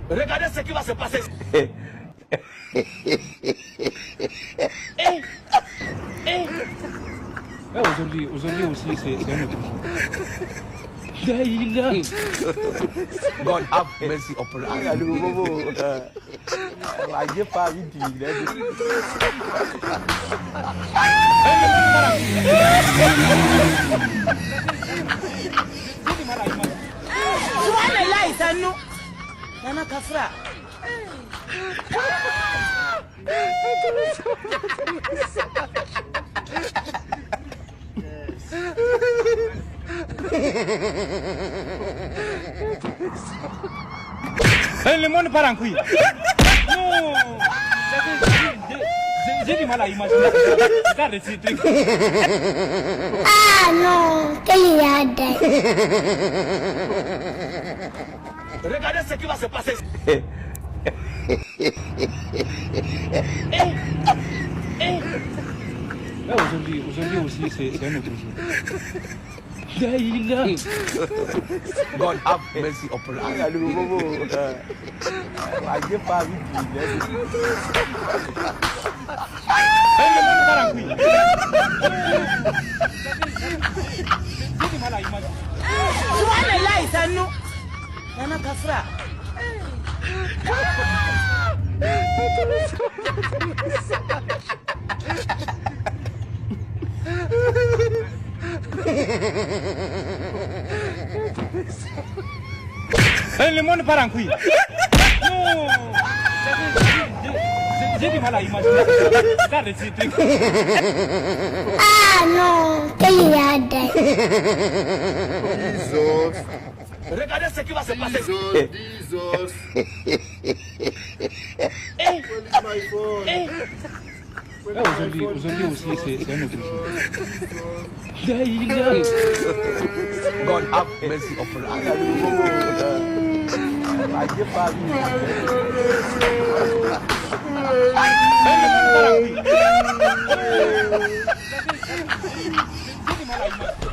Regardez ce qui va se passer. Aujourd'hui aussi, c'est un autre jour. God have mercy upon us. Le monde part en couille. Non. J'ai du mal à imaginer. Regarde ces trucs. Ah non, quelle yada. Regardez ce qui va se passer. Aujourd'hui aussi, c'est un autre jour. God have mercy upon us. Le monde part en couille. J'ai du mal à imaginer. Le monde part en couille. Non. J'ai du mal à imaginer. Regarde ces trucs. Ah non, quelle yada. Regardez ce qui va se passer. Aujourd'hui aussi, c'est un autre jour. God have mercy upon us. J'ai du mal à imaginer.